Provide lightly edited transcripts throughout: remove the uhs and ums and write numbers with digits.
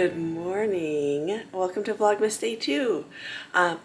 Good morning. Welcome to Vlogmas Day 2.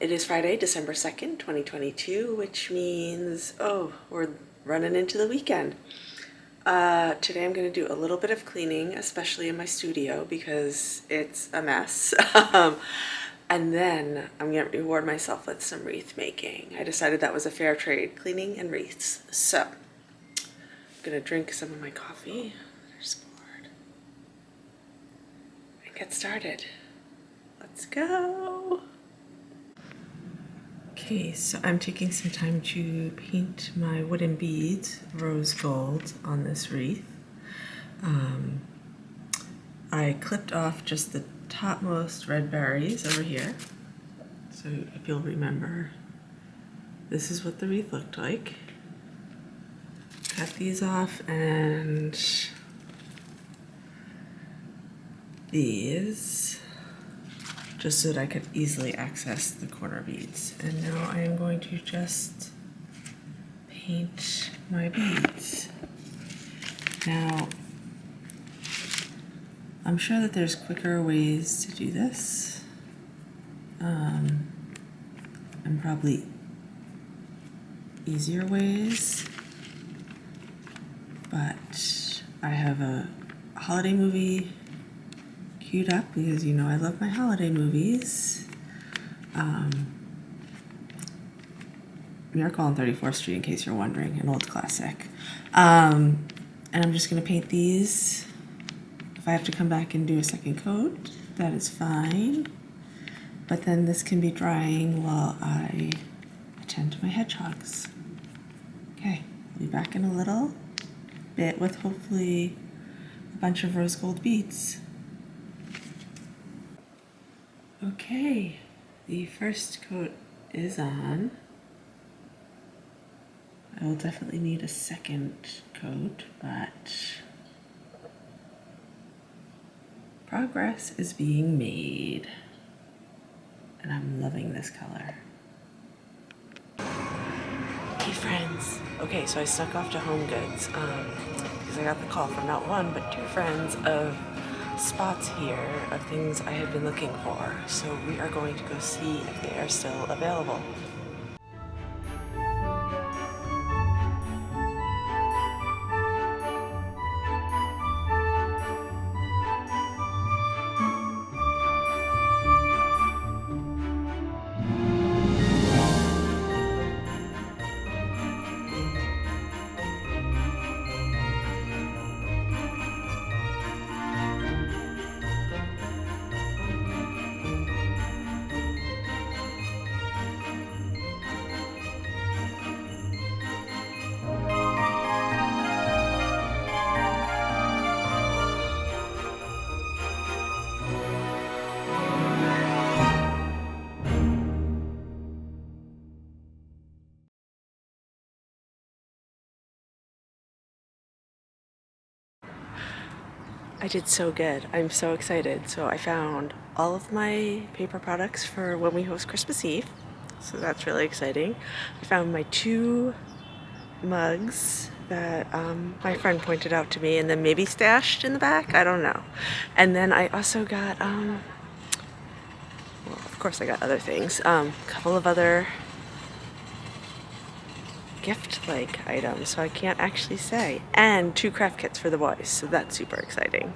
It is Friday, December 2nd, 2022, which means, we're running into the weekend. Today I'm going to do a little bit of cleaning, especially in my studio because it's a mess. And then I'm going to reward myself with some wreath making. I decided that was a fair trade, cleaning and wreaths. So, I'm going to drink some of my coffee. Get started. Let's go. Okay, so I'm taking some time to paint my wooden beads rose gold on this wreath. I clipped off just the topmost red berries over here. So if you'll remember, this is what the wreath looked like. Cut these off and these, just so that I could easily access the corner beads. And now I am going to just paint my beads. Now, I'm sure that there's quicker ways to do this, and probably easier ways, but I have a holiday movie queued up because you know I love my holiday movies. Miracle on 34th Street, in case you're wondering, an old classic. And I'm just going to paint these. If I have to come back and do a second coat, that is fine. But then this can be drying while I attend to my hedgehogs. Okay, I'll be back in a little bit with hopefully a bunch of rose gold beads. Okay, the first coat is on. I will definitely need a second coat, but progress is being made. And I'm loving this color. Hey friends. Okay, so I snuck off to HomeGoods because I got the call from not one, but two friends of spots here of things I had been looking for. So we are going to go see if they are still available. I did so good. I'm so excited. So I found all of my paper products for when we host Christmas Eve. So that's really exciting. I found my two mugs that my friend pointed out to me and then maybe stashed in the back. I don't know. And then I also got, well, of course I got other things. A couple of other gift-like items, so I can't actually say, and 2 craft kits for the boys, so that's super exciting.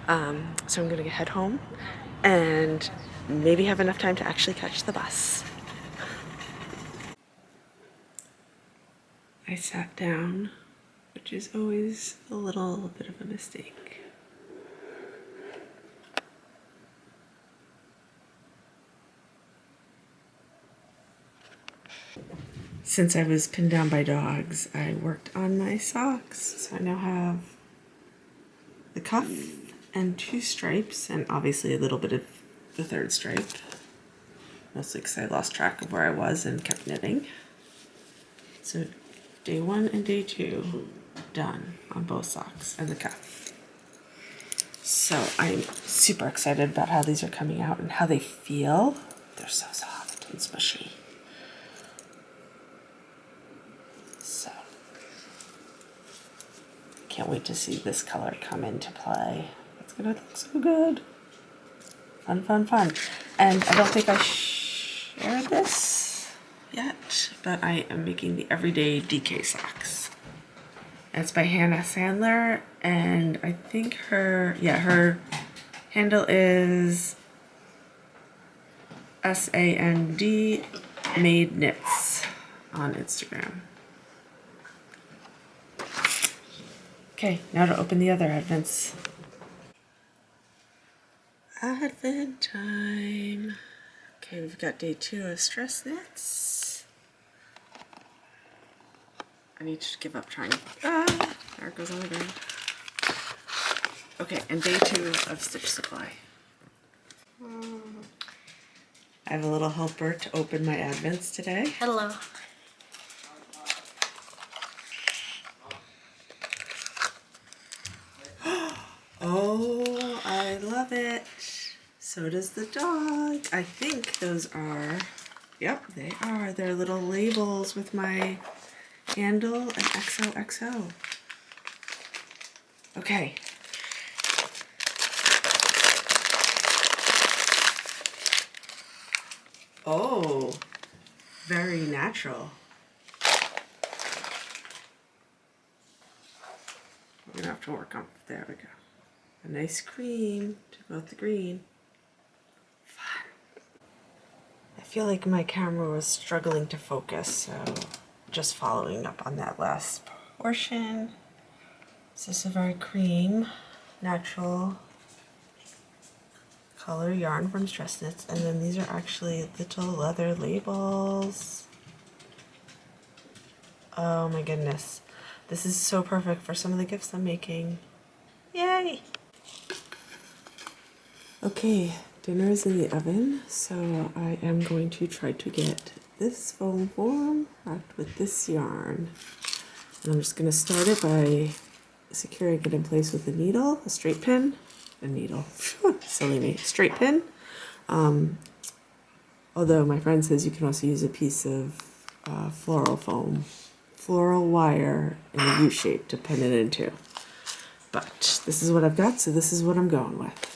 So I'm gonna head home and maybe have enough time to actually catch the bus. I sat down, which is always a little bit of a mistake. Since I was pinned down by dogs, I worked on my socks. So I now have the cuff and 2 stripes, and obviously a little bit of the 3rd stripe. Mostly because I lost track of where I was and kept knitting. So day 1 and day 2 done on both socks and the cuff. So I'm super excited about how these are coming out and how they feel. They're so soft and smushy. So, can't wait to see this color come into play. It's gonna look so good. Fun, fun, fun. And I don't think I shared this yet, but I am making the everyday DK socks. It's by Hannah Sandler, and I think her handle is SAND Made Knits on Instagram. Okay, now to open the other advents. Advent time. Okay, we've got day 2 of stress knits. I need to give up trying. There it goes on the ground. Okay, and day 2 of stitch supply. I have a little helper to open my advents today. Hello. Oh, I love it. So does the dog. I think those are, yep, they are. They're little labels with my handle and XOXO. Okay. Oh, very natural. We're gonna have to work on, there we go. A nice cream to go with the green. Fun. I feel like my camera was struggling to focus, so just following up on that last portion. So this is a very cream, natural color yarn from Stress Knits, and then these are actually little leather labels. Oh my goodness. This is so perfect for some of the gifts I'm making. Yay! Okay, dinner is in the oven, so I am going to try to get this foam form wrapped with this yarn. And I'm just going to start it by securing it in place with a needle, a straight pin, a needle, silly me, straight pin. Although my friend says you can also use a piece of floral wire in a U shape to pin it into. But this is what I've got, so this is what I'm going with.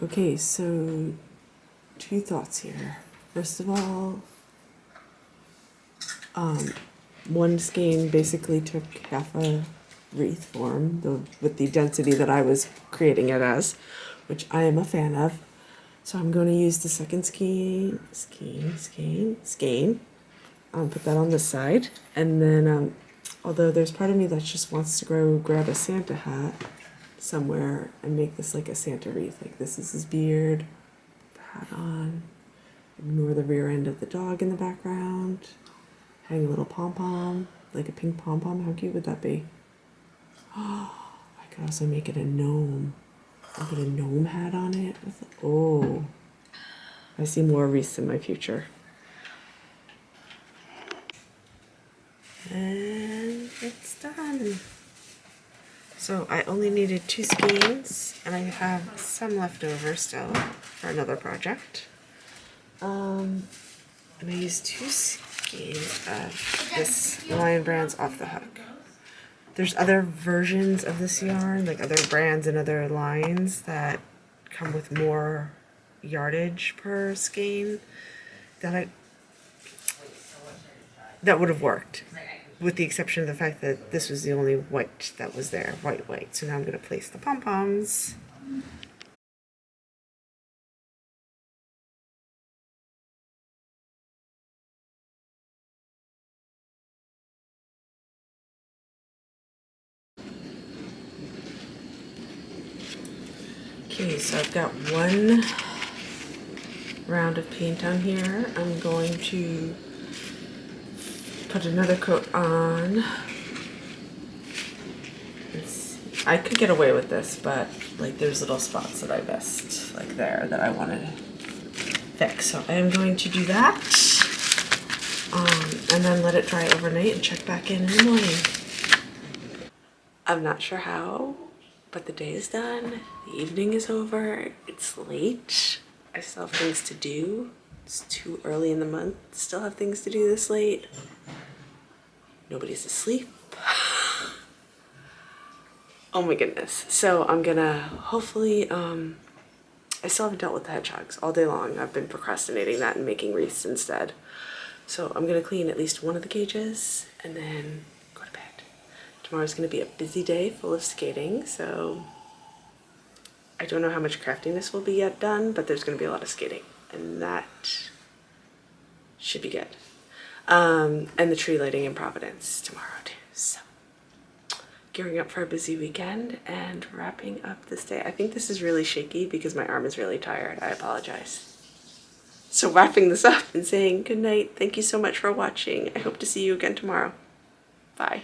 Okay, so 2 thoughts here. First of all, one skein basically took half a wreath form with the density that I was creating it as, which I am a fan of. So I'm going to use the second skein. Put that on this side, and then although there's part of me that just wants to go grab a Santa hat somewhere and make this like a Santa wreath. Like this is his beard, the hat on, ignore the rear end of the dog in the background, hang a little pom-pom, like a pink pom-pom. How cute would that be? Oh, I could also make it a gnome. I'll put a gnome hat on it. Oh, I see more wreaths in my future. And it's done. So I only needed 2 skeins, and I have some left over still for another project. And I used skeins of this Lion Brand's Off the Hook. There's other versions of this yarn, like other brands and other lines that come with more yardage per skein that would have worked, with the exception of the fact that this was the only white that was there, white. So now I'm going to place the pom-poms. Okay, so I've got one round of paint on here. I'm going to put another coat on. I could get away with this, but like there's little spots that I missed, like there, that I wanted to fix. So I am going to do that, and then let it dry overnight and check back in the morning. I'm not sure how, but the day is done. The evening is over. It's late. I still have things to do. It's too early in the month. Still have things to do this late. Nobody's asleep. Oh my goodness. So I'm gonna hopefully, I still haven't dealt with the hedgehogs all day long. I've been procrastinating that and making wreaths instead. So I'm gonna clean at least one of the cages and then go to bed. Tomorrow's gonna be a busy day full of skating, so I don't know how much craftiness will be yet done, but there's gonna be a lot of skating, and that should be good. And the tree lighting in Providence tomorrow too, so. Gearing up for a busy weekend and wrapping up this day. I think this is really shaky because my arm is really tired. I apologize. So wrapping this up and saying good night. Thank you so much for watching. I hope to see you again tomorrow. Bye.